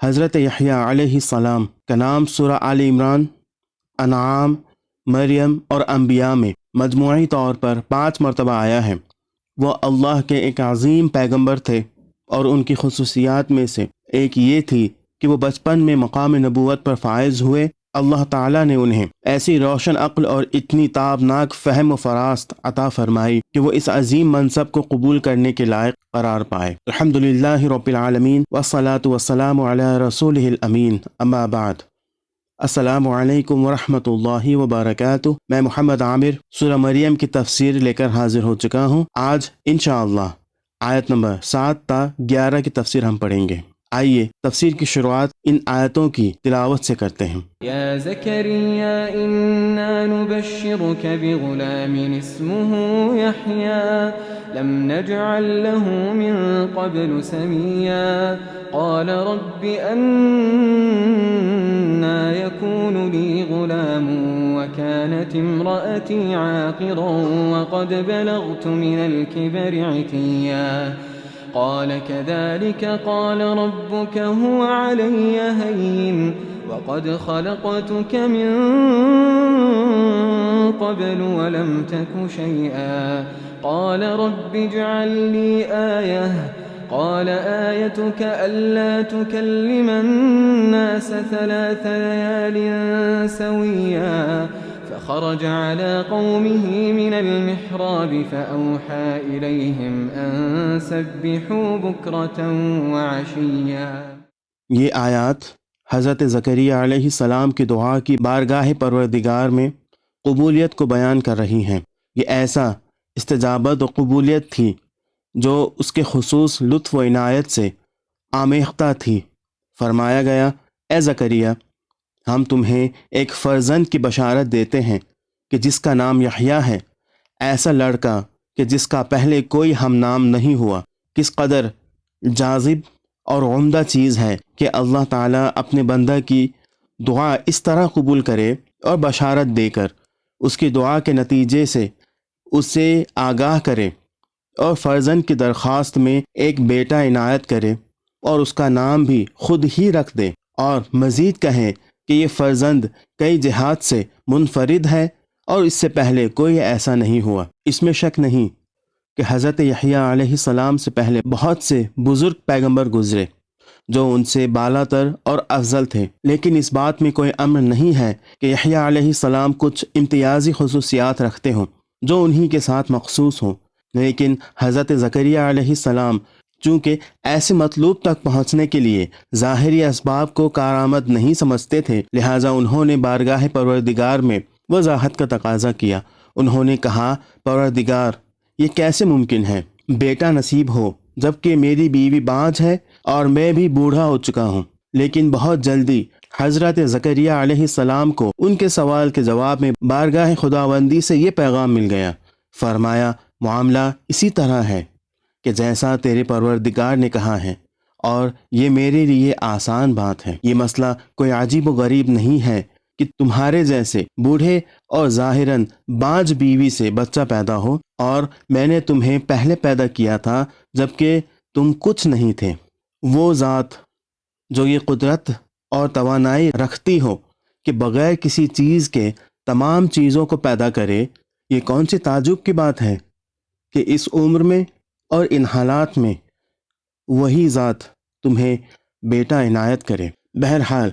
حضرت یحییٰ علیہ السلام کا نام سورہ آل عمران، انعام، مریم اور انبیاء میں مجموعی طور پر 5 مرتبہ آیا ہے۔ وہ اللہ کے ایک عظیم پیغمبر تھے، اور ان کی خصوصیات میں سے ایک یہ تھی کہ وہ بچپن میں مقام نبوت پر فائز ہوئے۔ اللہ تعالیٰ نے انہیں ایسی روشن عقل اور اتنی تابناک فہم و فراست عطا فرمائی کہ وہ اس عظیم منصب کو قبول کرنے کے لائق قرار پائے۔ الحمدللہ رب العالمین والصلاة والسلام علی رسولہ الامین، اما بعد۔ السلام علیکم ورحمۃ اللہ وبرکاتہ۔ میں محمد عامر سورہ مریم کی تفسیر لے کر حاضر ہو چکا ہوں۔ آج انشاءاللہ آیت نمبر 7 تا 11 کی تفسیر ہم پڑھیں گے۔ آئیے تفسیر کی شروعات ان آیتوں کی تلاوت سے کرتے ہیں۔ یا زکریا انا نبشرک بغلام اسمه یحییٰ لم نجعل له من قبل سمیا قال رب أنا يكون لي غلام وكانت امرأتي عاقرا وقد بلغت من الكبر عتيا قال كذلك قال ربك هو علي هين وقد خلقتك من قبل ولم تك شيئا قال رب اجعل لي آية قال آيتك ألا تكلم الناس 3 ليال سويا فخرج على قومه من المحراب فأوحى إليهم أن سبحوا بكرة وعشيا۔ یہ آیات حضرت زکریا علیہ السلام کی دعا کی بارگاہ پروردگار میں قبولیت کو بیان کر رہی ہیں۔ یہ ایسا استجابت و قبولیت تھی جو اس کے خصوص لطف و عنایت سے آمیختہ تھی۔ فرمایا گیا، اے زکریا، ہم تمہیں ایک فرزند کی بشارت دیتے ہیں کہ جس کا نام یحییٰ ہے، ایسا لڑکا کہ جس کا پہلے کوئی ہم نام نہیں ہوا۔ کس قدر جاذب اور عمدہ چیز ہے کہ اللہ تعالیٰ اپنے بندہ کی دعا اس طرح قبول کرے اور بشارت دے کر اس کی دعا کے نتیجے سے اسے آگاہ کرے، اور فرزند کی درخواست میں ایک بیٹا عنایت کرے، اور اس کا نام بھی خود ہی رکھ دے، اور مزید کہیں کہ یہ فرزند کئی جہات سے منفرد ہے اور اس سے پہلے کوئی ایسا نہیں ہوا۔ اس میں شک نہیں کہ حضرت یحییٰ علیہ السلام سے پہلے بہت سے بزرگ پیغمبر گزرے جو ان سے بالاتر اور افضل تھے، لیکن اس بات میں کوئی امر نہیں ہے کہ یحییٰ علیہ السلام کچھ امتیازی خصوصیات رکھتے ہوں جو انہی کے ساتھ مخصوص ہوں۔ لیکن حضرت زکریا علیہ السلام چونکہ ایسے مطلوب تک پہنچنے کے لیے ظاہری اسباب کو کارآمد نہیں سمجھتے تھے، لہٰذا انہوں نے بارگاہ پروردگار میں وضاحت کا تقاضا کیا۔ انہوں نے کہا، پروردگار، یہ کیسے ممکن ہے بیٹا نصیب ہو جبکہ میری بیوی بانجھ ہے اور میں بھی بوڑھا ہو چکا ہوں؟ لیکن بہت جلدی حضرت زکریا علیہ السلام کو ان کے سوال کے جواب میں بارگاہ خداوندی سے یہ پیغام مل گیا۔ فرمایا، معاملہ اسی طرح ہے کہ جیسا تیرے پروردگار نے کہا ہے، اور یہ میرے لیے آسان بات ہے۔ یہ مسئلہ کوئی عجیب و غریب نہیں ہے کہ تمہارے جیسے بوڑھے اور ظاہراً بانجھ بیوی سے بچہ پیدا ہو، اور میں نے تمہیں پہلے پیدا کیا تھا جبکہ تم کچھ نہیں تھے۔ وہ ذات جو یہ قدرت اور توانائی رکھتی ہو کہ بغیر کسی چیز کے تمام چیزوں کو پیدا کرے، یہ کون سی تعجب کی بات ہے کہ اس عمر میں اور ان حالات میں وہی ذات تمہیں بیٹا عنایت کرے۔ بہرحال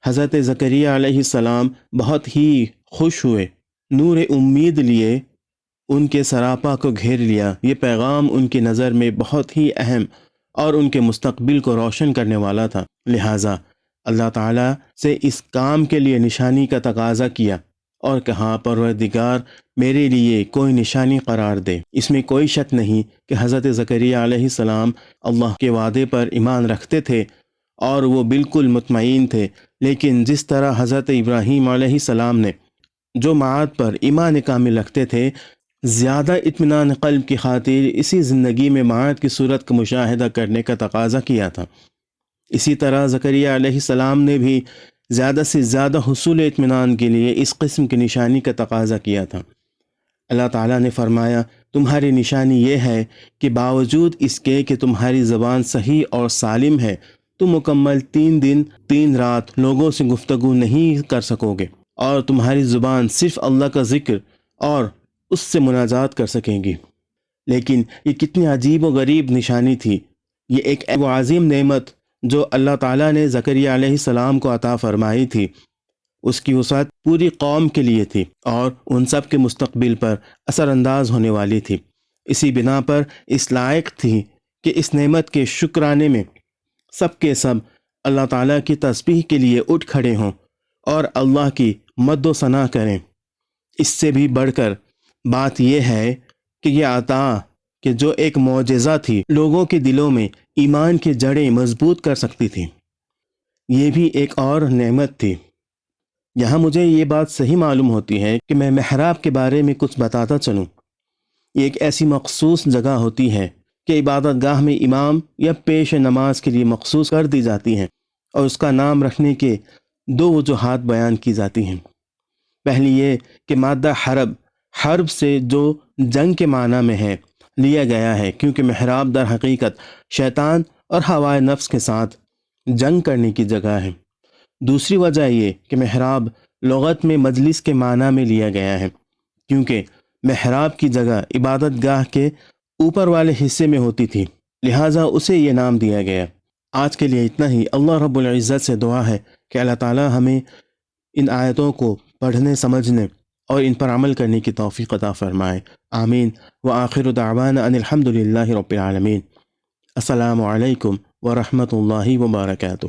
حضرت زکریا علیہ السلام بہت ہی خوش ہوئے، نور امید لیے ان کے سراپا کو گھیر لیا۔ یہ پیغام ان کی نظر میں بہت ہی اہم اور ان کے مستقبل کو روشن کرنے والا تھا، لہٰذا اللہ تعالیٰ سے اس کام کے لیے نشانی کا تقاضا کیا اور کہا، پروردگار، میرے لیے کوئی نشانی قرار دے۔ اس میں کوئی شک نہیں کہ حضرت زکریا علیہ السلام اللہ کے وعدے پر ایمان رکھتے تھے اور وہ بالکل مطمئن تھے، لیکن جس طرح حضرت ابراہیم علیہ السلام نے جو معاد پر ایمان کامل رکھتے تھے، زیادہ اطمینان قلب کی خاطر اسی زندگی میں معاد کی صورت کا مشاہدہ کرنے کا تقاضا کیا تھا، اسی طرح زکریا علیہ السلام نے بھی زیادہ سے زیادہ حصول اطمینان کے لیے اس قسم کی نشانی کا تقاضا کیا تھا۔ اللہ تعالیٰ نے فرمایا، تمہاری نشانی یہ ہے کہ باوجود اس کے کہ تمہاری زبان صحیح اور سالم ہے، تم مکمل 3 دن 3 رات لوگوں سے گفتگو نہیں کر سکو گے، اور تمہاری زبان صرف اللہ کا ذکر اور اس سے مناجات کر سکیں گی۔ لیکن یہ کتنی عجیب و غریب نشانی تھی، یہ ایک وہ عظیم نعمت جو اللہ تعالیٰ نے زکریا علیہ السلام کو عطا فرمائی تھی، اس کی وسعت پوری قوم کے لیے تھی اور ان سب کے مستقبل پر اثر انداز ہونے والی تھی۔ اسی بنا پر اس لائق تھی کہ اس نعمت کے شکرانے میں سب کے سب اللہ تعالیٰ کی تسبیح کے لیے اٹھ کھڑے ہوں اور اللہ کی مد و ثنا کریں۔ اس سے بھی بڑھ کر بات یہ ہے کہ یہ عطا کہ جو ایک معجزہ تھی، لوگوں کے دلوں میں ایمان کی جڑیں مضبوط کر سکتی تھی، یہ بھی ایک اور نعمت تھی۔ یہاں مجھے یہ بات صحیح معلوم ہوتی ہے کہ میں محراب کے بارے میں کچھ بتاتا چلوں۔ یہ ایک ایسی مخصوص جگہ ہوتی ہے کہ عبادت گاہ میں امام یا پیش نماز کے لیے مخصوص کر دی جاتی ہیں، اور اس کا نام رکھنے کے 2 وجوہات بیان کی جاتی ہیں۔ پہلی یہ کہ مادہ حرب سے جو جنگ کے معنی میں ہے لیا گیا ہے، کیونکہ محراب در حقیقت شیطان اور ہوائے نفس کے ساتھ جنگ کرنے کی جگہ ہے۔ دوسری وجہ یہ کہ محراب لغت میں مجلس کے معنی میں لیا گیا ہے، کیونکہ محراب کی جگہ عبادت گاہ کے اوپر والے حصے میں ہوتی تھی، لہٰذا اسے یہ نام دیا گیا۔ آج کے لیے اتنا ہی۔ اللہ رب العزت سے دعا ہے کہ اللہ تعالی ہمیں ان آیتوں کو پڑھنے، سمجھنے اور ان پر عمل کرنے کی توفیق عطا فرمائے۔ آمین۔ وآخر دعوانا ان الحمد للہ رب العالمین۔ السلام علیکم ورحمۃ اللہ وبرکاتہ۔